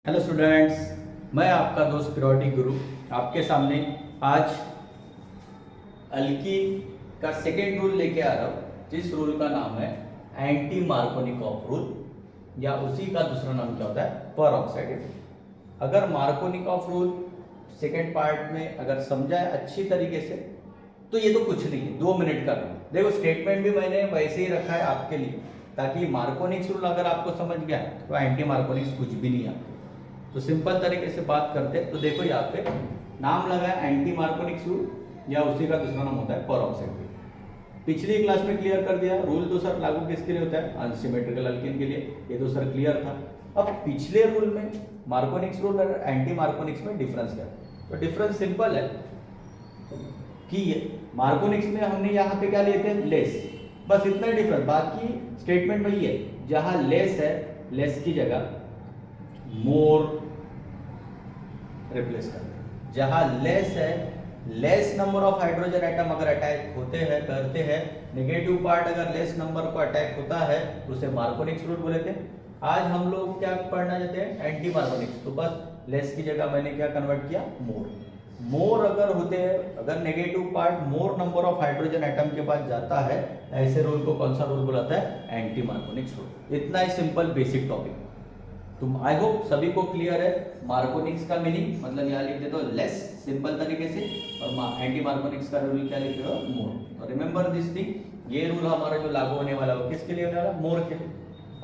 Hello students, मैं आपका दोस्त पीरियोडिक गुरु आपके सामने आज अल्कीन का सेकेंड रूल लेके आ रहा हूँ, जिस रूल का नाम है एंटी मार्कोनिकॉफ रूल, या उसी का दूसरा नाम क्या होता है, पर ऑक्साइडेशन। अगर मार्कोनिकॉफ रूल सेकेंड पार्ट में अगर समझा है अच्छी तरीके से तो ये तो कुछ नहीं है, 2 मिनट का रूल। देखो स्टेटमेंट भी मैंने वैसे ही रखा है आपके लिए, ताकि मार्कोनिक्स रूल अगर आपको समझ गया तो एंटी मार्कोनिक्स कुछ भी नहीं आपके। तो सिंपल तरीके से बात करते हैं तो देखो यहाँ पे नाम लगा है एंटी मार्कोनिक्स रूल, या उसी का दूसरा नाम होता है पर ऑक्साइड रूल। पिछली क्लास में क्लियर कर दिया। रूल तो सर लागू किसके लिए होता है, अनसिमेट्रिकल अल्कीन के लिए, ये तो सर क्लियर था। अब पिछले रूल में मार्कोनिक्स रूल और एंटी मार्कोनिक्स में डिफरेंस क्या है, तो डिफरेंस सिंपल है कि मार्कोनिक्स में हमने यहाँ पे क्या लेते हैं, लेस, बस इतना ही डिफरेंस। बाकी स्टेटमेंट वही है, जहां लेस है लेस की जगह मोर रिप्लेस कर, जहां लेस है less number of hydrogen atom अगर अटैक होते हैं करते हैं, नेगेटिव पार्ट अगर लेस नंबर को अटैक होता है तो उसे मार्कोनिक्स रूल बोलते हैं। आज हम लोग क्या पढ़ना चाहते हैं, एंटी मार्कोनिक्स। तो बस लेस की जगह मैंने क्या कन्वर्ट किया, मोर। मोर अगर होते हैं, अगर negative part more number of hydrogen atom के पास जाता है, ऐसे रूल को कौन सा रूल बुलाता है, एंटी मार्कोनिक्स रूल। इतना ही सिंपल बेसिक टॉपिक। तुम आई होप सभी को क्लियर है। मार्कोनिक्स का मीनिंग मतलब यहाँ लिख देते हो लेस सिंपल तरीके से, और एंटी मार्कोनिक्स का रूल क्या लिखते हो, मोर। तो रिमेंबर दिस थिंग, ये रूल हमारा जो लागू होने वाला है किसके लिए होने वाला, मोर के लिए।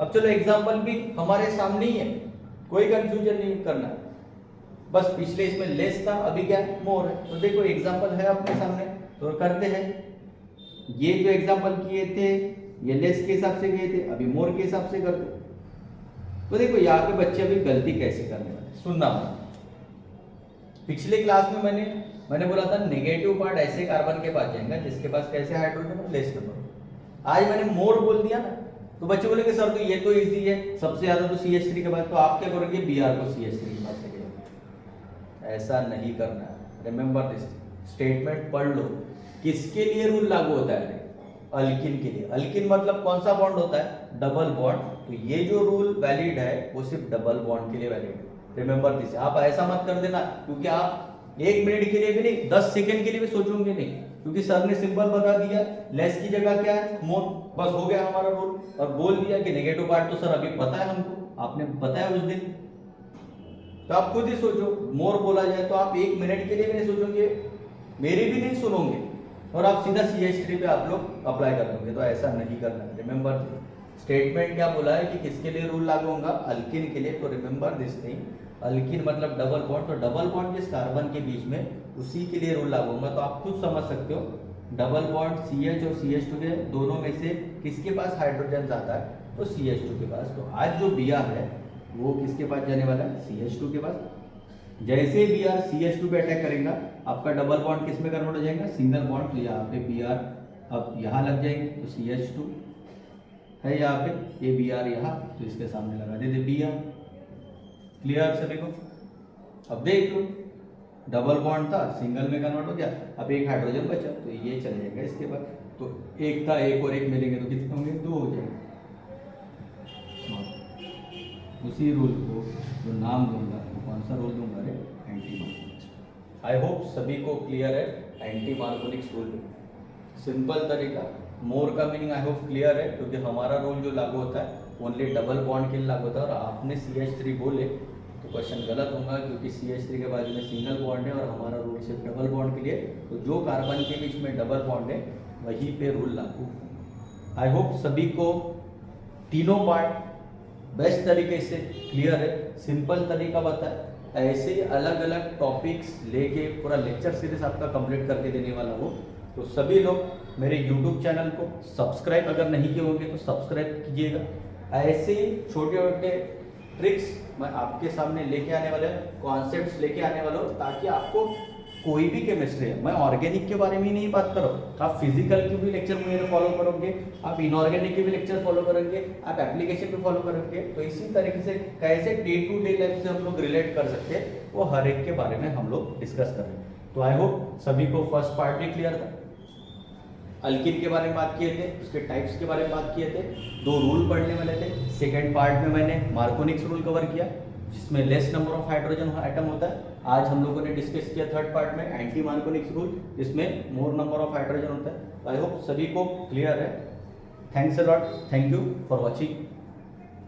अब चलो एग्जांपल भी हमारे सामने ही है, कोई कंफ्यूजन नहीं करना, बस पिछले इसमें लेस था, अभी क्या मोर है। तो देखो एग्जाम्पल है अपने सामने, तो करते हैं। ये जो एग्जाम्पल किए थे ये लेस के हिसाब से किए थे, अभी मोर के हिसाब से करते। तो देखो यहाँ पे बच्चे अभी गलती कैसे करने वाले, सुनना। पिछले क्लास में मैंने बोला था नेगेटिव पार्ट ऐसे कार्बन के पास जाएगा जिसके पास कैसे हाइड्रोजन लेस नंबर। आज मैंने मोर बोल दिया ना, तो बच्चे बोलेंगे सर तो ये तो इजी है, सबसे ज्यादा तो CH3 के बाद। तो आप क्या करोगे, Br को CH3 के पास लेके। ऐसा नहीं करना है, रिमेंबर दिस स्टेटमेंट पढ़ लो। किसके लिए रूल लागू होता है, अल्किन के लिए। अल्किन मतलब कौन सा बॉन्ड होता है, डबल बॉन्ड। तो ये जो रूल वैलिड है वो सिर्फ डबल बॉन्ड के लिए वैलिड है, रिमेंबर दिस। आप ऐसा मत कर देना, क्योंकि आप 1 मिनट के लिए भी नहीं, 10 सेकंड के लिए भी सोचोगे नहीं, क्योंकि सर ने सिंपल बता दिया लेस की जगह क्या है, मोर, बस हो गया हमारा रूल। और बोल दिया कि नेगेटिव पार्ट तो सर अभी पता है हमको, आपने बताया उस दिन। तो आप खुद ही सोचो, मोर बोला जाए तो आप 1 मिनट के लिए भी नहीं सोचोगे, मेरी भी नहीं सुनोगे, और आप सीधा CH3 पे आप लोग अप्लाई कर दोगे। तो ऐसा नहीं करना है, रिमेंबर। स्टेटमेंट क्या बोला है कि किसके लिए रूल लागू होगा, अल्किन के लिए। तो रिमेंबर दिस थिंग, अल्किन मतलब डबल बॉन्ड, तो डबल बॉन्ड जिस कार्बन के बीच में उसी के लिए रूल लागू होगा। तो आप खुद समझ सकते हो, डबल बॉन्ड CH और CH2 के दोनों में से किसके पास हाइड्रोजन जाता है, तो CH2 के पास। तो आज जो Br है वो किसके पास जाने वाला है, CH2 के पास। जैसे Br CH2 पे अटैक करेगा, आपका डबल बॉन्ड किस में कन्वर्ट हो जाएगा, सिंगल बॉन्ड। तो यहाँ पे Br अब यहाँ लग जाएंगे, तो CH2 है यहाँ पे, ये Br यहाँ, तो इसके सामने लगा देते Br। क्लियर सभी को। अब देख लो, डबल बॉन्ड था, सिंगल में कन्वर्ट हो गया, अब एक हाइड्रोजन बचा, तो ये चले जाएगा इसके बाद। तो एक था, एक और एक मिलेंगे तो कितने होंगे, 2 हो जाएंगे। उसी रूल को जो नाम दूंगा, तो कौन सा रूल दूंगा रे, एंटी मार्कोनिक्स। आई होप सभी को क्लियर है एंटी मार्कोनिक्स रूल। सिंपल तरीका, मोर का मीनिंग आई होप क्लियर है, क्योंकि हमारा रूल जो लागू होता है ओनली डबल बॉन्ड के लिए लागू होता है। और आपने CH3 बोले तो क्वेश्चन गलत होगा, क्योंकि CH3 के बाजू में सिंगल बॉन्ड है और हमारा रूल सिर्फ डबल बॉन्ड के लिए। तो जो कार्बन के बीच में डबल बॉन्ड है वहीं पे रूल लागू। आई होप सभी को तीनों पार्ट बेस्ट तरीके से क्लियर है, सिंपल तरीका बताए। ऐसे ही अलग अलग टॉपिक्स लेके पूरा लेक्चर सीरीज आपका कंप्लीट करके देने वाला हूँ। तो सभी लोग मेरे YouTube चैनल को सब्सक्राइब अगर नहीं किए होंगे तो सब्सक्राइब कीजिएगा। ऐसे ही छोटे छोटे ट्रिक्स मैं आपके सामने लेके आने वाला हूँ, कॉन्सेप्ट्स लेके आने वाला हूँ, ताकि आपको कोई भी केमिस्ट्री है, मैं ऑर्गेनिक के बारे में ही नहीं बात करो, आप फिजिकल के भी लेक्चर मेरे फॉलो करोगे, आप इनऑर्गेनिक के भी लेक्चर फॉलो करोगे, आप एप्लीकेशन भी फॉलो करोगे। तो इसी तरीके से कैसे डे टू डे लाइफ से हम लोग रिलेट कर सकते हैं, वो हर एक के बारे में हम लोग डिस्कस कर रहे हैं। तो आई होप सभी को फर्स्ट पार्ट भी क्लियर था। अल्किन के बारे में बात किए थे, उसके टाइप्स के बारे में बात किए थे, 2 रूल पढ़ने वाले थे। सेकेंड पार्ट में मैंने मार्कोनिक्स रूल कवर किया, जिसमें less number of hydrogen atom होता है। आज हम लोगों ने डिस्कस किया थर्ड पार्ट में एंटी मार्कोनिक रूल, जिसमें मोर नंबर ऑफ हाइड्रोजन होता है। आई होप सभी को क्लियर है। Thanks a lot, thank you for watching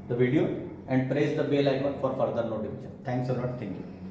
the video and press the bell icon for further notification. Thanks a lot, thank you.